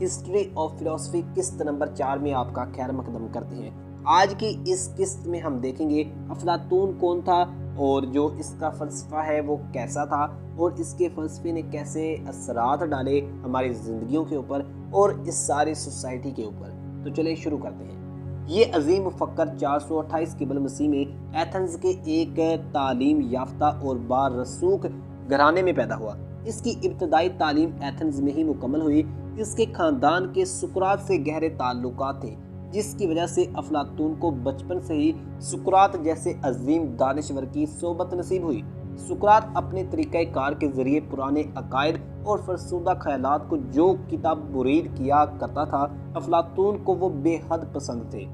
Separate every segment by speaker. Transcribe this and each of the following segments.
Speaker 1: History of فلسفی قسط number 4 میں آپ کا خیر مقدم کرتے ہیں۔ آج کی اس قسط میں ہم دیکھیں گے افلاطون کون تھا اور جو اس کا فلسفہ ہے وہ کیسا تھا اور اس کے فلسفے نے کیسے اثرات ڈالے ہماری زندگیوں کے اوپر اور اس ساری سوسائٹی کے اوپر۔ تو چلیں شروع کرتے ہیں۔ یہ عظیم مفکر 428 قبل مسیح میں ایتھنز کے ایک تعلیم یافتہ اور بارسوخ گھرانے میں پیدا ہوا۔ اس کی ابتدائی تعلیم ایتھنز میں ہی مکمل ہوئی۔ اس کے خاندان کے سقراط سے گہرے تعلقات تھے، جس کی وجہ سے افلاطون کو بچپن سے ہی سقراط جیسے عظیم دانشور کی صحبت نصیب ہوئی۔ سقراط اپنے طریقہ کار کے ذریعے پرانے عقائد اور فرسودہ خیالات کو جو کتاب برید کیا کرتا تھا، افلاطون کو وہ بے حد پسند تھے۔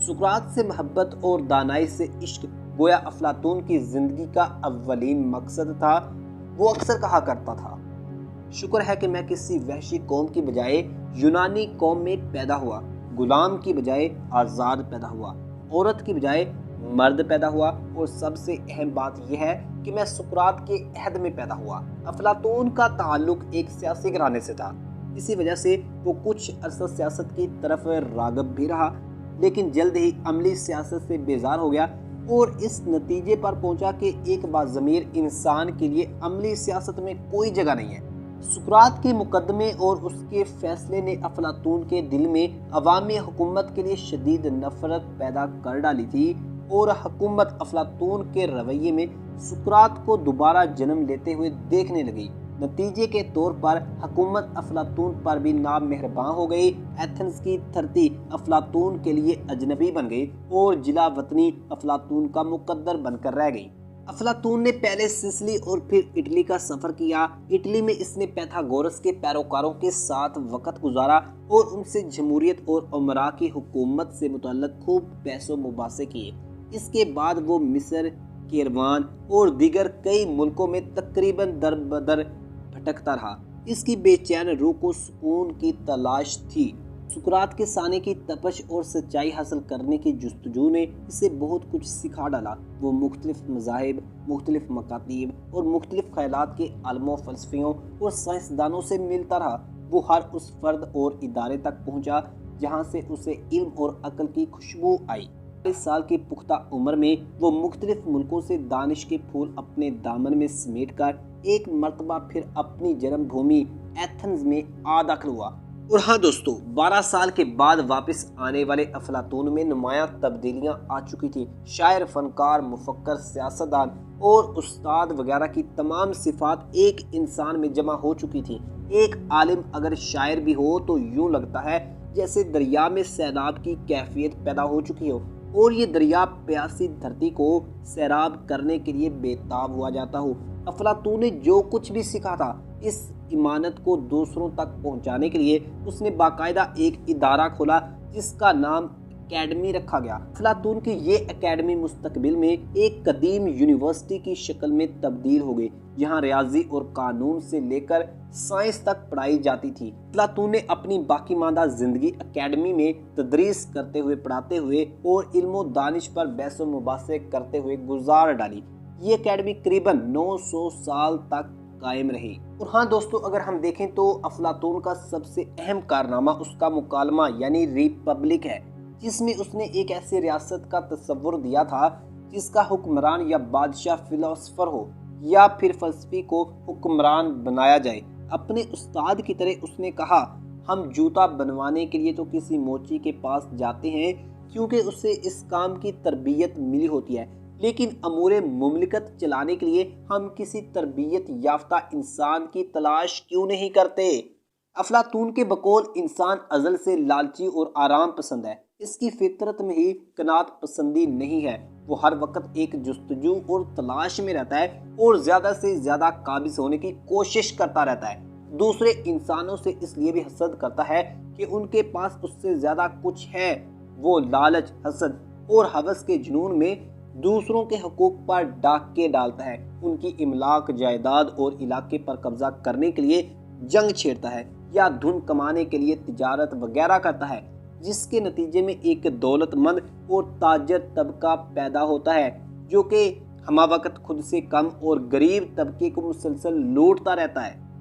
Speaker 1: سقراط سے محبت اور دانائی سے عشق گویا افلاطون کی زندگی کا اولین مقصد تھا۔ وہ اکثر کہا کرتا تھا، شکر ہے کہ میں کسی وحشی قوم کی بجائے یونانی قوم میں پیدا ہوا، غلام کی بجائے آزاد پیدا ہوا، عورت کی بجائے مرد پیدا ہوا، اور سب سے اہم بات یہ ہے کہ میں سقراط کے عہد میں پیدا ہوا۔ افلاطون کا تعلق ایک سیاسی گھرانے سے تھا، اسی وجہ سے وہ کچھ عرصہ سیاست کی طرف راغب بھی رہا، لیکن جلد ہی عملی سیاست سے بیزار ہو گیا اور اس نتیجے پر پہنچا کہ ایک باضمیر انسان کے لیے عملی سیاست میں کوئی جگہ نہیں ہے۔ سقراط کے مقدمے اور اس کے فیصلے نے افلاطون کے دل میں عوامی حکومت کے لیے شدید نفرت پیدا کر ڈالی تھی، اور حکومت افلاطون کے رویے میں سقراط کو دوبارہ جنم لیتے ہوئے دیکھنے لگی۔ نتیجے کے طور پر حکومت افلاطون پر بھی نامہرباں ہو گئی۔ ایتھنز کی دھرتی افلاطون کے لیے اجنبی بن گئی اور جلا وطنی افلاطون کا مقدر بن کر رہ گئی۔ افلاطون نے پہلے سسلی اور پھر اٹلی کا سفر کیا۔ اٹلی میں اس نے پیتھاگورس کے پیروکاروں کے ساتھ وقت گزارا اور ان سے جمہوریت اور امراء کی حکومت سے متعلق خوب بحث و مباحثے کیے۔ اس کے بعد وہ مصر، کیروان اور دیگر کئی ملکوں میں تقریباً در بدر بھٹکتا رہا۔ اس کی بے چین روح کو سکون کی تلاش تھی۔ سقراط کے سانے کی تپش اور سچائی حاصل کرنے کی جستجو نے اسے بہت کچھ سکھا ڈالا۔ وہ مختلف مذاہب، مختلف مکاتیب اور مختلف خیالات کے عالموں، فلسفیوں اور سائنسدانوں سے ملتا رہا۔ وہ ہر اس فرد اور ادارے تک پہنچا جہاں سے اسے علم اور عقل کی خوشبو آئی۔ 40 سال کی پختہ عمر میں وہ مختلف ملکوں سے دانش کے پھول اپنے دامن میں سمیٹ کر ایک مرتبہ پھر اپنی جنم بھومی ایتھنز میں آ داخل ہوا۔ اور ہاں دوستو، 12 سال کے بعد واپس آنے والے افلاطون میں نمایاں تبدیلیاں آ چکی تھیں۔ شاعر، فنکار، مفکر، سیاستدان اور استاد وغیرہ کی تمام صفات ایک انسان میں جمع ہو چکی تھیں۔ ایک عالم اگر شاعر بھی ہو تو یوں لگتا ہے جیسے دریا میں سیلاب کی کیفیت پیدا ہو چکی ہو، اور یہ دریا پیاسی دھرتی کو سیراب کرنے کے لیے بےتاب ہوا جاتا ہو۔ افلاطون نے جو کچھ بھی سیکھا تھا، اس ایمانت کو دوسروں تک پہنچانے کے لیے اس نے باقاعدہ ایک ادارہ کھولا جس کا نام اکیڈمی رکھا گیا۔ افلاطون کی یہ اکیڈمی مستقبل میں ایک قدیم یونیورسٹی کی شکل میں تبدیل ہو گئی، جہاں ریاضی اور قانون سے لے کر سائنس تک پڑھائی جاتی تھی۔ افلاطون نے اپنی باقی ماندہ زندگی اکیڈمی میں تدریس کرتے ہوئے، پڑھاتے ہوئے اور علم و دانش پر بحث و مباحثے کرتے ہوئے گزار ڈالی۔ یہ اکیڈمی قریباً 900 سال تک قائم رہی۔ اور ہاں دوستو، اگر ہم دیکھیں تو افلاطون کا سب سے اہم کارنامہ اس کا مکالمہ یعنی ریپبلک ہے، جس میں اس نے ایک ایسی ریاست کا تصور دیا تھا جس کا حکمران یا بادشاہ فلاسفر ہو، یا پھر فلسفی کو حکمران بنایا جائے۔ اپنے استاد کی طرح اس نے کہا، ہم جوتا بنوانے کے لیے تو کسی موچی کے پاس جاتے ہیں کیونکہ اسے اس کام کی تربیت ملی ہوتی ہے، لیکن امور مملکت چلانے کے لیے ہم کسی تربیت یافتہ انسان کی تلاش کیوں نہیں کرتے؟ افلاطون کے بقول انسان ازل سے لالچی اور آرام پسند ہے، اس کی فطرت میں ہی قناعت پسندی نہیں ہے۔ وہ ہر وقت ایک جستجو اور تلاش میں رہتا ہے اور زیادہ سے زیادہ قابض ہونے کی کوشش کرتا رہتا ہے۔ دوسرے انسانوں سے اس لیے بھی حسد کرتا ہے کہ ان کے پاس اس سے زیادہ کچھ ہے۔ وہ لالچ، حسد اور ہوس کے جنون میں دوسروں کے حقوق پر ڈاکے ڈالتا ہے، ان کی املاک، جائیداد اور علاقے پر قبضہ کرنے کے لیے جنگ چھیڑتا ہے یا دھن کمانے کے لیے تجارت وغیرہ کرتا ہے، جس کے نتیجے میں ایک دولت مند اور تاجر طبقہ پیدا ہوتا ہے جو کہ ہمہ وقت خود سے کم اور غریب طبقے کو مسلسل لوٹتا رہتا ہے۔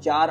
Speaker 1: 4